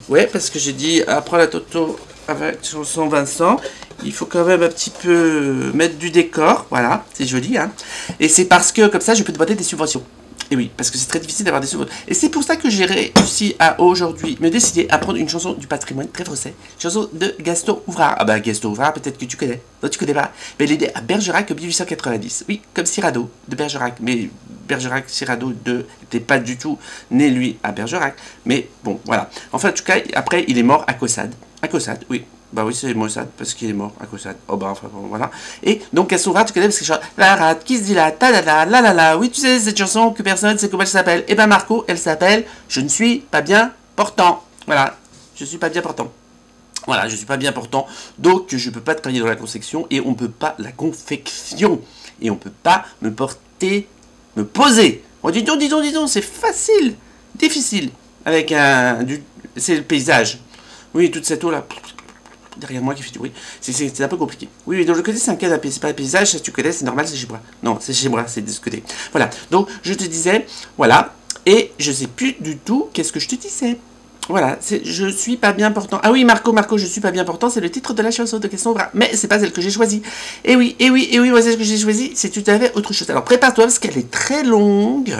Ouais, parce que j'ai dit, apprends la Toto avec chanson Vincent. Il faut quand même un petit peu mettre du décor. Voilà, c'est joli, hein. Et c'est parce que, comme ça, je peux demander des subventions. Et oui, parce que c'est très difficile d'avoir des subventions. Et c'est pour ça que j'ai réussi à aujourd'hui me décider à prendre une chanson du patrimoine très français. Une chanson de Gaston Ouvrard. Ah bah Gaston Ouvrard, peut-être que tu connais. Non, tu connais pas. Mais il est né à Bergerac en 1890. Oui, comme Cyrano de Bergerac. Mais Bergerac, Cyrano n'était pas du tout né, lui, à Bergerac. Mais bon, voilà. Enfin, en tout cas, après, il est mort à Caussade. À Caussade, oui. Bah oui, c'est Mossad, parce qu'il est mort à Caussade. Oh bah enfin, bon, voilà. Et donc, Gaston Ouvrard, tu connais, parce que je chante la rate qui se dit la ta la la la. Oui, tu sais, cette chanson que personne ne sait comment elle s'appelle. Et ben, Marco, elle s'appelle Je ne suis pas bien portant. Voilà. Je suis pas bien portant. Voilà, je suis pas bien portant. Donc, je peux pas travailler dans la confection et on peut pas la confection. Et on peut pas me porter, me poser. Oh, dis donc, c'est facile. Difficile. Avec c'est le paysage. Oui, toute cette eau-là. Derrière moi qui fait du bruit. C'est un peu compliqué. Oui, mais dans le côté, c'est un canapé. C'est pas un paysage, ça tu connais, c'est normal, c'est chez moi. Non, c'est chez moi, c'est de ce côté. Voilà. Donc, je te disais, voilà. Et je sais plus du tout qu'est-ce que je te disais. Voilà, je suis pas bien portant. Ah oui, Marco, je suis pas bien portant, c'est le titre de la chanson de Gaston Ouvrard. Mais c'est pas celle que j'ai choisie. Et oui, moi, celle que j'ai choisie, c'est tout à fait autre chose. Alors, prépare-toi, parce qu'elle est très longue.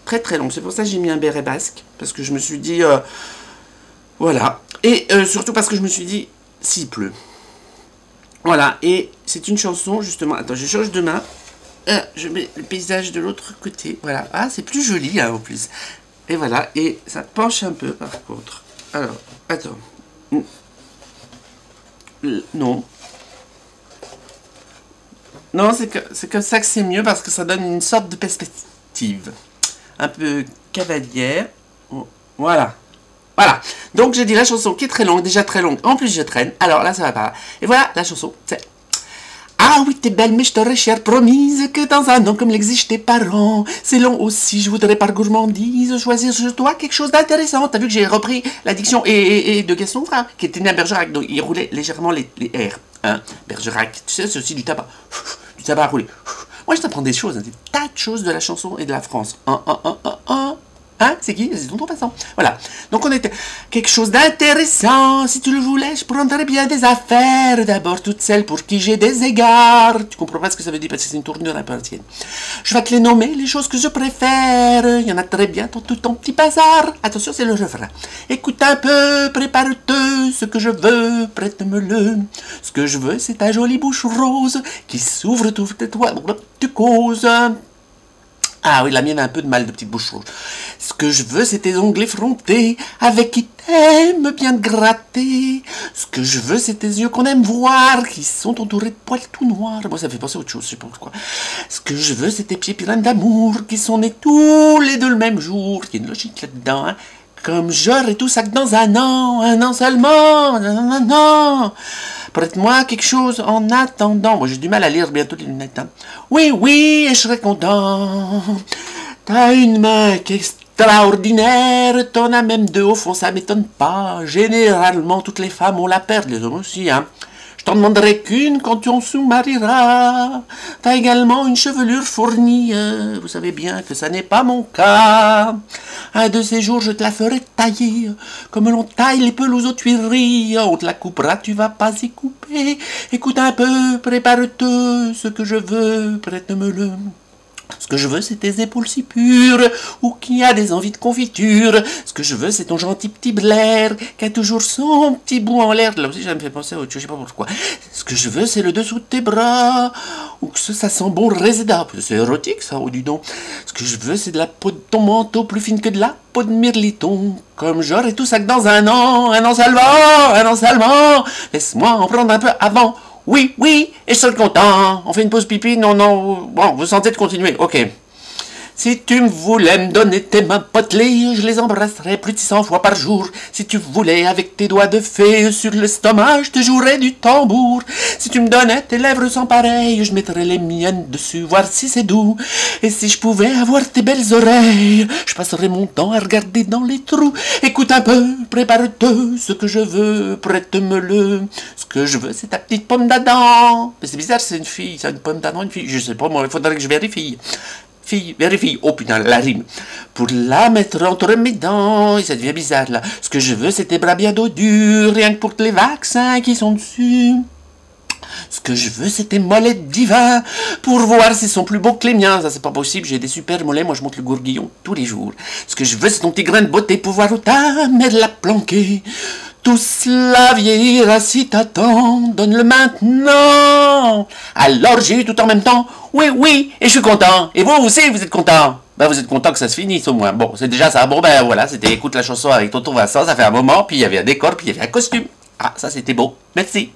Très, très longue. C'est pour ça que j'ai mis un béret basque. Parce que je me suis dit... voilà. Et surtout parce que je me suis dit... S'il pleut. Voilà, et c'est une chanson, justement... Attends, je change de main. Je mets le paysage de l'autre côté. Voilà. Ah, c'est plus joli, hein, en plus. Et voilà, et ça penche un peu, par contre. Alors, attends. Non. Non, c'est comme ça que c'est mieux, parce que ça donne une sorte de perspective. Un peu cavalière. Voilà. Voilà, donc je dis la chanson qui est très longue, déjà très longue, en plus je traîne, alors là ça va pas. Et voilà, la chanson, c'est... Ah oui, t'es belle, mais je t'aurais chère promise que dans un an comme l'exigent tes parents, c'est long aussi, je voudrais par gourmandise choisir sur toi quelque chose d'intéressant. T'as vu que j'ai repris la diction et de Gaston Ouvrard, qui était né à Bergerac, donc il roulait légèrement les R. Hein, Bergerac, tu sais, c'est aussi du tabac. Du tabac à rouler. Moi je t'apprends des choses, des tas de choses de la chanson et de la France. Hein, c'est qui? C'est tonton passant. Voilà. Donc on était quelque chose d'intéressant. Si tu le voulais, je prendrais bien des affaires. D'abord toutes celles pour qui j'ai des égards. Tu comprends pas ce que ça veut dire parce que c'est une tournure un peu ancienne. Je vais te les nommer, les choses que je préfère. Il y en a très bien dans tout ton petit bazar. Attention, c'est le refrain. Écoute un peu, prépare-te. Ce que je veux, prête-me-le. Ce que je veux, c'est ta jolie bouche rose qui s'ouvre tout tes doigts. Tu causes. Ah oui, la mienne a un peu de mal de petite bouche rouge. Ce que je veux, c'est tes ongles effrontés, avec qui t'aimes bien te gratter. Ce que je veux, c'est tes yeux qu'on aime voir, qui sont entourés de poils tout noirs. Moi, ça me fait penser à autre chose, je sais pas pourquoi. Ce que je veux, c'est tes pieds pleins d'amour, qui sont nés tous les deux le même jour. Il y a une logique là-dedans, hein. Comme j'aurai tout ça que dans un an seulement, un an. Prête-moi quelque chose en attendant. Moi, j'ai du mal à lire bientôt les lunettes. Hein. Oui, et je serai content. T'as une main qui est extraordinaire. T'en as même deux au fond, ça m'étonne pas. Généralement, toutes les femmes ont la perte, les hommes aussi, hein. Je t'en demanderai qu'une quand tu en sous-marieras. T'as également une chevelure fournie. Vous savez bien que ça n'est pas mon cas. Un de ces jours, je te la ferai tailler, comme l'on taille les pelouses aux tuileries. On te la coupera, tu vas pas y couper. Écoute un peu, prépare-te, ce que je veux, prête-me-le. Ce que je veux, c'est tes épaules si pures, ou qui a des envies de confiture. Ce que je veux, c'est ton gentil petit Blair, qui a toujours son petit bout en l'air. Là aussi, ça me fait penser à autre chose, je sais pas pourquoi. Ce que je veux, c'est le dessous de tes bras, ou que ça sent bon le réséda. C'est érotique, ça, oh, dis donc. Ce que je veux, c'est de la peau de ton manteau plus fine que de la peau de mirliton. Comme j'aurai tout ça que dans un an seulement. Laisse-moi en prendre un peu avant. Oui, et je serai content. On fait une pause pipi? Non. Bon, vous sentez de continuer, ok. Si tu voulais me donner tes mains potelées, je les embrasserais plus de 100 fois par jour. Si tu voulais, avec tes doigts de fée sur l'estomac, je te jouerais du tambour. Si tu me donnais tes lèvres sans pareil, je mettrais les miennes dessus, voir si c'est doux. Et si je pouvais avoir tes belles oreilles, je passerais mon temps à regarder dans les trous. Écoute un peu, prépare-te, ce que je veux, prête-me-le. Ce que je veux, c'est ta petite pomme d'Adam. Mais c'est bizarre, c'est une fille, c'est une pomme d'Adam, une fille. Je sais pas, moi, il faudrait que je vérifie. vérifie. Oh putain, la rime. Pour la mettre entre mes dents, et ça devient bizarre là. Ce que je veux, c'est tes bras bien dos durs, rien que pour les vaccins qui sont dessus. Ce que je veux, c'est tes mollets divins, pour voir s'ils sont plus beaux que les miens. Ça, c'est pas possible, j'ai des super mollets, moi je monte le gourguillon tous les jours. Ce que je veux, c'est ton petit grain de beauté, pour voir où ta mère l'a planqué. Tout cela vieillira si t'attends, donne-le maintenant. Alors j'ai eu tout en même temps, oui, et je suis content. Et vous aussi, vous êtes content. Ben, vous êtes content que ça se finisse au moins. Bon, c'est déjà ça. Bon, ben voilà, c'était écoute la chanson avec Tonton Vincent, ça fait un moment, puis il y avait un décor, puis il y avait un costume. Ah, ça c'était beau. Merci.